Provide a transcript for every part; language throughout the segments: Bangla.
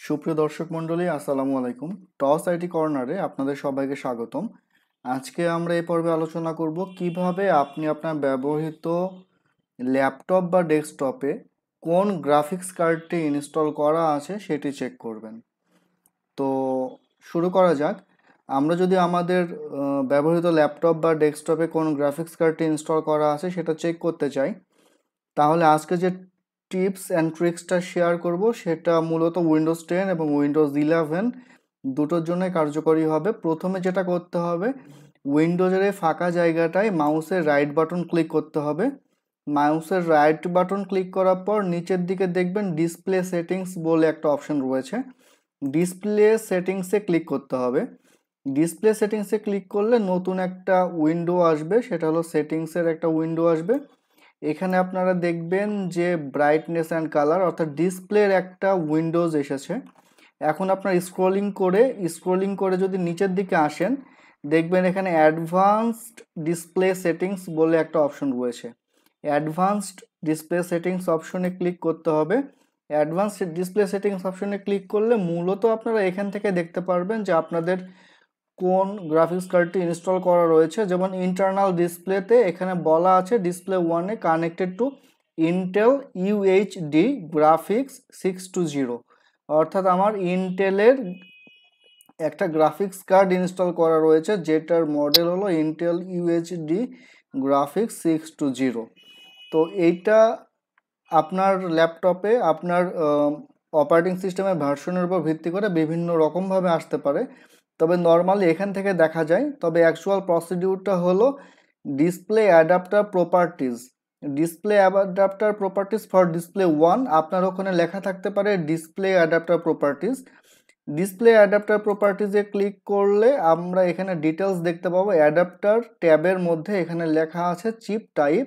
সুপ্রিয় দর্শক মণ্ডলী, আসসালামু আলাইকুম। টস আইটি কর্নারে আপনাদের সবাইকে স্বাগতম। আজকে আমরা এই পর্বে আলোচনা করব কিভাবে আপনি আপনার ব্যবহৃত ল্যাপটপ বা ডেস্কটপে কোন গ্রাফিক্স কার্ডটি ইনস্টল করা আছে সেটি চেক করবেন। তো শুরু করা যাক। আমরা যদি আমাদের ব্যবহৃত ল্যাপটপ বা ডেস্কটপে কোন গ্রাফিক্স কার্ডটি ইনস্টল করা আছে সেটা চেক করতে চাই, তাহলে আজকে যে টিপস অ্যান্ড ট্রিক্সটা শেয়ার করব সেটা মূলত উইন্ডোজ 10 এবং উইন্ডোজ 11 দুটোর জন্যই কার্যকরী হবে। প্রথমে যেটা করতে হবে, উইন্ডোজের এই ফাঁকা জায়গাটায় মাউসের রাইট বাটন ক্লিক করতে হবে। মাউসের রাইট বাটন ক্লিক করার পর নিচের দিকে দেখবেন ডিসপ্লে সেটিংস বলে একটা অপশন রয়েছে। ডিসপ্লে সেটিংসে ক্লিক করতে হবে। ডিসপ্লে সেটিংসে ক্লিক করলে নতুন একটা উইন্ডো আসবে, সেটা হলো সেটিংসের একটা উইন্ডো আসবে। এখানে আপনারা দেখবেন যে ব্রাইটনেস অ্যান্ড কালার অর্থাৎ ডিসপ্লের একটা উইন্ডোজ এসেছে। এখন আপনার স্ক্রলিং করে যদি নিচের দিকে আসেন, দেখবেন এখানে অ্যাডভান্সড ডিসপ্লে সেটিংস বলে একটা অপশন রয়েছে। অ্যাডভান্সড ডিসপ্লে সেটিংস অপশনে ক্লিক করতে হবে। অ্যাডভান্সড ডিসপ্লে সেটিংস অপশনে ক্লিক করলে মূলত আপনারা এখান থেকে দেখতে পারবেন যে আপনাদের কোন গ্রাফিক্স কার্ডটি ইনস্টল করা রয়েছে। যেমন ইন্টারনাল ডিসপ্লেতে এখানে বলা আছে ডিসপ্লে 1-এ connected to Intel UHD graphics 620, অর্থাৎ আমার ইন্টেলের একটা গ্রাফিক্স কার্ড ইনস্টল করা রয়েছে যেটার মডেল হলো ইন্টেল ইউএইচডি গ্রাফিক্স 620। তো এইটা আপনার ল্যাপটপে আপনার অপারেটিং সিস্টেমের ভার্সনের উপর ভিত্তি করে বিভিন্ন রকমভাবে আসতে পারে, তবে নর্মালি এখান থেকে দেখা যায়। তবে অ্যাকচুয়াল প্রসিডিউরটা হলো display adapter properties. Display adapter properties for display 1, আপনার ওখানে লেখা থাকতে পারে display adapter properties. Display adapter প্রপার্টিজে ক্লিক করলে আমরা এখানে ডিটেলস দেখতে পাবো। অ্যাডাপ্টার ট্যাবের মধ্যে এখানে লেখা আছে chip type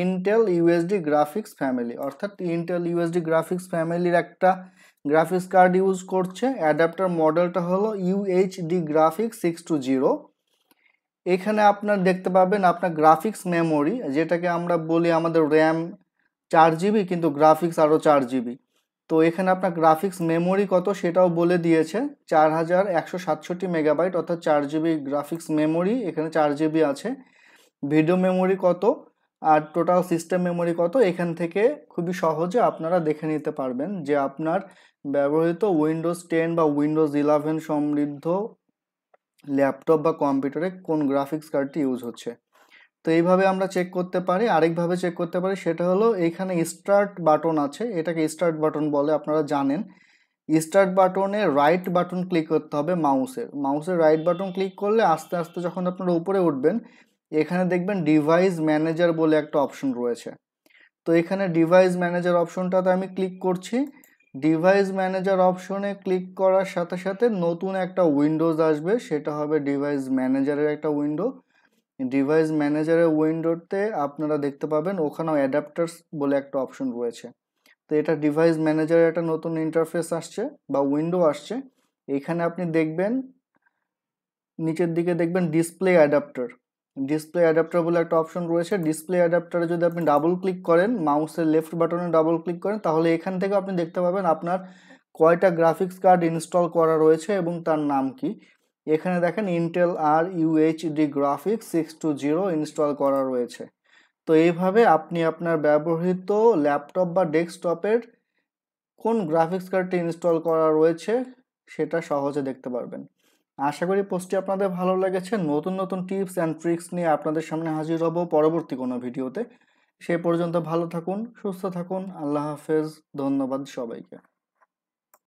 Intel USD graphics family, অর্থাৎ ইন্টেল ইউএসডি গ্রাফিক্স ফ্যামিলির একটা গ্রাফিক্স কার্ড ইউজ করছে। অ্যাডাপ্টার মডেলটা হলো ইউএইচডি গ্রাফিক্স 620। এখানে আপনার দেখতে পাবেন আপনার গ্রাফিক্স মেমোরি, যেটাকে আমরা বলি আমাদের র্যাম 4 জিবি কিন্তু গ্রাফিক্স আরও 4 জিবি। তো এখানে আপনার গ্রাফিক্স মেমোরি কত সেটাও বলে দিয়েছে, 4167 মেগাবাইট, অর্থাৎ 4 জিবি গ্রাফিক্স মেমোরি, এখানে 4 জিবি আছে। ভিডিও মেমোরি কত আর টোটাল সিস্টেম মেমোরি কত, এখান থেকে খুবই সহজে আপনারা দেখে নিতে পারবেন যে আপনার ব্যবহৃত উইন্ডোজ 10 বা উইন্ডোজ 11 সমৃদ্ধ ল্যাপটপ বা কম্পিউটারে কোন গ্রাফিক্স কার্ডটি ইউজ হচ্ছে। তো এইভাবে আমরা চেক করতে পারি। আরেকভাবে চেক করতে পারি, সেটা হলো এইখানে স্টার্ট বাটন আছে, এটাকে স্টার্ট বাটন বলে আপনারা জানেন। স্টার্ট বাটনে রাইট বাটন ক্লিক করতে হবে মাউসের রাইট বাটন ক্লিক করলে আস্তে আস্তে যখন আপনারা উপরে উঠবেন, এখানে দেখবেন ডিভাইস ম্যানেজার বলে একটা অপশন রয়েছে। তো এখানে ডিভাইস ম্যানেজার অপশনটাতে আমি ক্লিক করছি। ডিভাইস ম্যানেজার অপশনে ক্লিক করার সাথে সাথে নতুন একটা উইন্ডোজ আসবে, সেটা হবে ডিভাইস ম্যানেজারের একটা উইন্ডো। ডিভাইস ম্যানেজারের উইন্ডোতে আপনারা দেখতে পাবেন ওখানেও অ্যাডাপ্টার্স বলে একটা অপশন রয়েছে। তো এটা ডিভাইস ম্যানেজারের একটা নতুন ইন্টারফেস আসছে বা উইন্ডো আসছে। এখানে আপনি দেখবেন নিচের দিকে দেখবেন ডিসপ্লে অ্যাডাপ্টার বলে একটা অপশন রয়েছে। ডিসপ্লে অ্যাডাপ্টারে যদি আপনি ডাবল ক্লিক করেন, মাউসের লেফট বাটনে ডাবল ক্লিক করেন, তাহলে এখান থেকে আপনি দেখতে পাবেন আপনার কয়টা গ্রাফিক্স কার্ড ইনস্টল করা রয়েছে এবং তার নাম কি। এখানে দেখেন ইন্টেল আর ইউএইচডি গ্রাফিক্স 620 ইনস্টল করা রয়েছে। তো এইভাবে আপনি আপনার ব্যবহৃত ল্যাপটপ বা ডেস্কটপের কোন গ্রাফিক্স কার্ডটি ইনস্টল করা রয়েছে সেটা সহজে দেখতে পারবেন। আশা করি পোস্টটি আপনাদের ভালো লেগেছে। নতুন নতুন টিপস অ্যান্ড ট্রিক্স নিয়ে আপনাদের সামনে হাজির হব পরবর্তী কোনো ভিডিওতে। সেই পর্যন্ত ভালো থাকুন, সুস্থ থাকুন। আল্লাহ হাফেজ। ধন্যবাদ সবাইকে।